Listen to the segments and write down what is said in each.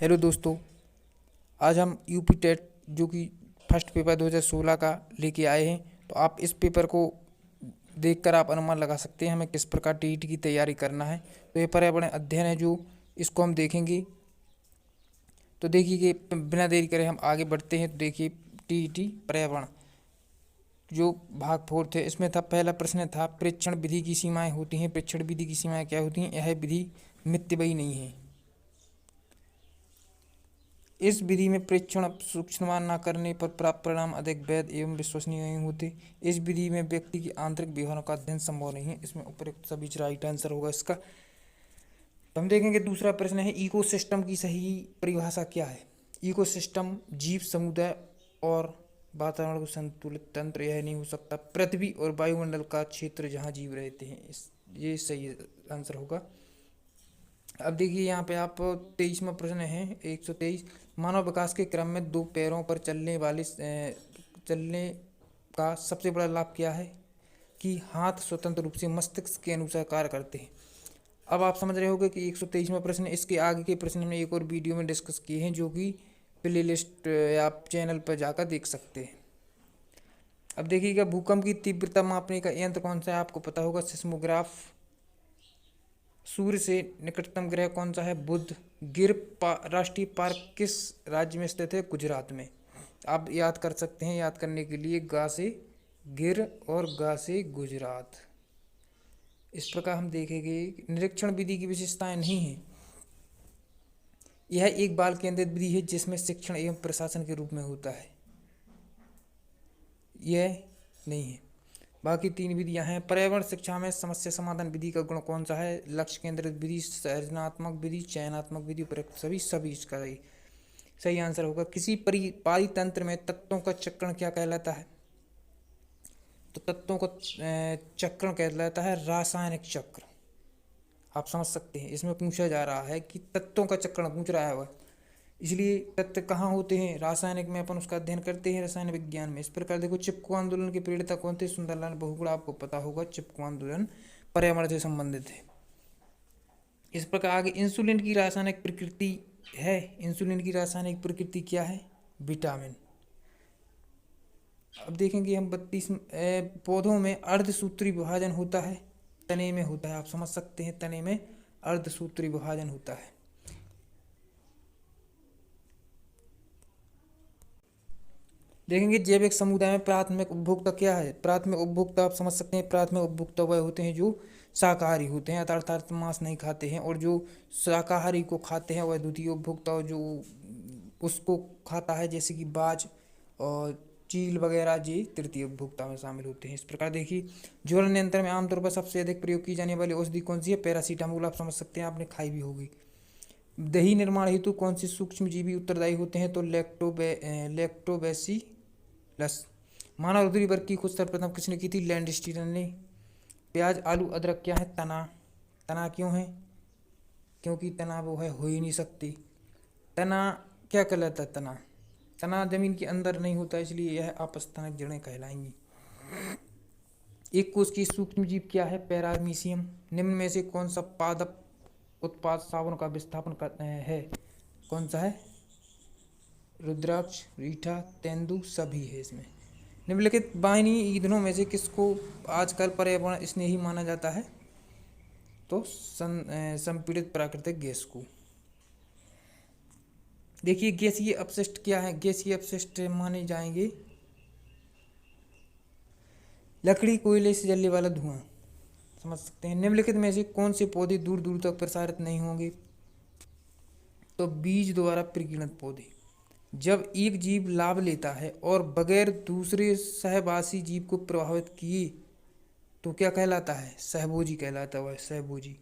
Hello दोस्तों, आज हम यूपी टेट जो कि फर्स्ट पेपर 2016 का लेके आए हैं। तो आप इस पेपर को देखकर आप अनुमान लगा सकते हैं हमें किस प्रकार टीईटी की तैयारी करना है। तो ये पर्यावरण अध्ययन है जो इसको हम देखेंगे। तो देखिए कि बिना देरी करे हम आगे बढ़ते हैं। तो देखिए टीईटी पर्यावरण जो भाग 4 थे, इसमें था पहला प्रश्न था परीक्षण विधि की सीमाएं होती हैं। परीक्षण विधि की सीमाएं क्या होती हैं? यह विधि मितव्ययी नहीं है। इस विधि में परीक्षण सूक्ष्मवान न करने पर प्राप्त परिणाम अधिक वैध एवं विश्वसनीय नहीं होते। इस विधि में व्यक्ति की आंतरिक व्यवहारों का अध्ययन संभव नहीं है। इसमें उपयुक्त सभी राइट आंसर होगा इसका। तो हम देखेंगे दूसरा प्रश्न है इकोसिस्टम की सही परिभाषा क्या है? इकोसिस्टम जीव समुदाय और वातावरण को संतुलित तंत्र यह नहीं हो सकता। पृथ्वी और वायुमंडल का क्षेत्र जहाँ जीव रहते हैं, ये सही आंसर होगा। अब देखिए यहाँ पे आप 23वां प्रश्न है 123। मानव विकास के क्रम में दो पैरों पर चलने का सबसे बड़ा लाभ क्या है? कि हाथ स्वतंत्र रूप से मस्तिष्क के अनुसार कार्य करते हैं। अब आप समझ रहे होंगे कि 123वां प्रश्न, इसके आगे के प्रश्न हमने एक और वीडियो में डिस्कस किए हैं जो कि प्ले लिस्ट या आप चैनल पर जाकर देख सकते हैं। अब देखिएगा भूकंप की तीव्रता मापने का यंत्र कौन सा है? आपको पता होगा सिस्मोग्राफ। सूर्य से निकटतम ग्रह कौन सा है? बुध। राष्ट्रीय पार्क किस राज्य में स्थित है? गुजरात में। आप याद कर सकते हैं, याद करने के लिए गा से गिर और गा से गुजरात। इस प्रकार हम देखेंगे निरीक्षण विधि की विशेषताएं नहीं है। यह एक बाल केंद्रित विधि है जिसमें शिक्षण एवं प्रशासन के रूप में होता है। यह नहीं है। बाकी तीन विधियां हैं। पर्यावरण शिक्षा में समस्या समाधान विधि का गुण कौन सा है? लक्ष्य केंद्रित विधि, सृजनात्मक विधि, चयनात्मक विधि, उपयुक्त सभी इसका सही आंसर होगा। किसी पारितंत्र में तत्वों का चक्रण क्या कहलाता है? तो तत्वों का चक्रण कहलाता है रासायनिक चक्र। आप समझ सकते हैं, इसमें पूछा जा रहा है कि तत्वों का चक्रण पूछ रहा है वह, इसलिए तत्व कहाँ होते हैं? रासायनिक में अपन उसका अध्ययन करते हैं, रसायन विज्ञान में। इस प्रकार देखो चिपको आंदोलन के प्रेरता कौन थे? सुंदरलाल बहुगुणा। आपको पता होगा चिपको आंदोलन पर्यावरण से संबंधित है। इस प्रकार आगे इंसुलिन की रासायनिक प्रकृति है। इंसुलिन की रासायनिक प्रकृति क्या है? विटामिन। अब देखेंगे हम 32 पौधों में अर्धसूत्री विभाजन होता है, तने में होता है। आप समझ सकते हैं तने में अर्धसूत्री विभाजन होता है। देखेंगे जैविक समुदाय में प्राथमिक उपभोक्ता क्या है? प्राथमिक उपभोक्ता आप समझ सकते हैं, प्राथमिक उपभोक्ता वह होते हैं जो शाकाहारी होते हैं, अर्थात मांस नहीं खाते हैं। और जो शाकाहारी को खाते हैं वह द्वितीय उपभोक्ता, और जो उसको खाता है जैसे कि बाज और चील वगैरह, जी तृतीय उपभोक्ता में शामिल होते हैं। इस प्रकार देखिए ज्वर नियंत्रण में आमतौर पर सबसे अधिक प्रयोग की जाने वाली औषधि कौन सी है? पैरासीटामोल। आप समझ सकते हैं, आपने खाई भी होगी। दही निर्माण हेतु कौन से सूक्ष्म जीवी उत्तरदायी होते हैं? तो लैक्टोबैसिलस। मानव रुधिर वर्ग की खोज सर्वप्रथम किसने की थी? लैंडस्टीनर ने। प्याज आलू अदरक क्या है? तना। तना क्यों है? क्योंकि तना वो है, हो ही नहीं सकती। तना क्या कहलाता है? तना तना जमीन के अंदर नहीं होता, इसलिए यह अपस्थानिक जड़ें कहलाएंगी। एक कोष की सूक्ष्म जीव क्या है? पैरामीशियम। निम्न में से कौन सा पादप उत्पाद साबुन का विस्थापन करते है? कौन सा है? रुद्राक्ष, रीठा, तेंदु, सभी है इसमें। निम्नलिखित वाहिनी ईंधनों में से किसको आजकल पर्यावरण स्नेही माना जाता है? तो संपीड़ित प्राकृतिक गैस को। देखिए गैसीय अपशिष्ट क्या है? गैसीय अपशिष्ट माने जाएंगे लकड़ी, कोयले से जलने वाला धुआं। समझ सकते हैं। निम्नलिखित में से कौन से पौधे दूर दूर तक प्रसारित नहीं होंगे? तो बीज द्वारा प्रकीर्णित पौधे। जब एक जीव लाभ लेता है और बगैर दूसरे सहवासी जीव को प्रभावित किए तो क्या कहलाता है? सहभोजी कहलाता है। सहभोजी।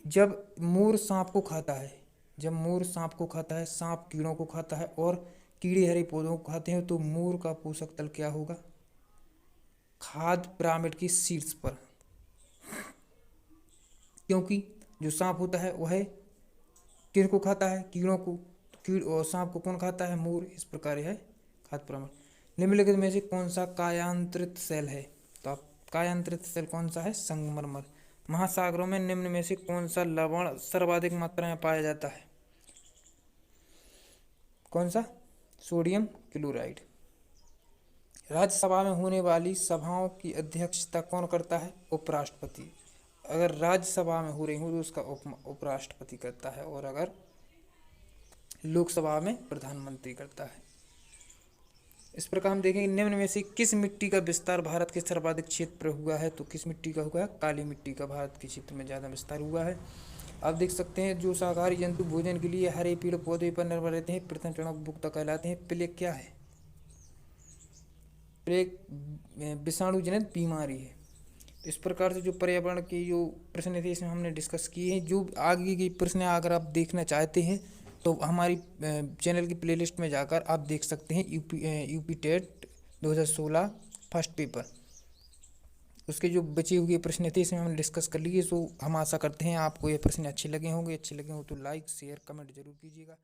जब मोर सांप को खाता है, जब मोर सांप को खाता है, सांप कीड़ों को खाता है और कीड़े हरे पौधों को खाते हैं, तो मोर का पोषक तल क्या होगा? खाद्य पिरामिड के शीर्ष पर, क्योंकि जो सांप होता है वह किनको खाता है? कीड़ों को। कीड़ और सांप को कौन खाता है? मोर। इस प्रकार है खाद्य पिरामिड। निम्नलिखित में से कौन सा कायांतरित सेल है? तो आप कायांतरित सेल कौन सा है? संगमरमर। महासागरों में निम्न में से कौन सा लवण सर्वाधिक मात्रा में पाया जाता है? कौन सा? Sodium chloride. राज्यसभा में होने वाली सभाओं की अध्यक्षता कौन करता है? उपराष्ट्रपति। अगर राज्यसभा में हो रही हो तो उसका उपराष्ट्रपति करता है, और अगर लोकसभा में प्रधानमंत्री करता है। इस प्रकार हम देखेंगे निम्न में से किस मिट्टी का विस्तार भारत के सर्वाधिक क्षेत्र पर हुआ है? तो किस मिट्टी का हुआ है? काली मिट्टी का भारत के क्षेत्र में ज़्यादा विस्तार हुआ है। आप देख सकते हैं जो शाकाहारी जंतु भोजन के लिए हरे पेड़ पौधे पर निर्भर रहते हैं, प्रथम चरण उपभोक्ता कहलाते हैं। प्लेग क्या है? प्लेग विषाणु जनित बीमारी है। तो इस प्रकार से जो पर्यावरण के जो प्रश्न थे इसमें हमने डिस्कस किए हैं। जो आगे की प्रश्न अगर आप देखना चाहते हैं तो हमारी चैनल की प्लेलिस्ट में जाकर आप देख सकते हैं। यूपी टेट 2016 फर्स्ट पेपर, उसके जो बचे हुए प्रश्न थे इसमें हमने डिस्कस कर लिए। सो हम आशा करते हैं आपको ये प्रश्न अच्छे लगे होंगे। अच्छे लगे हो तो लाइक शेयर कमेंट जरूर कीजिएगा।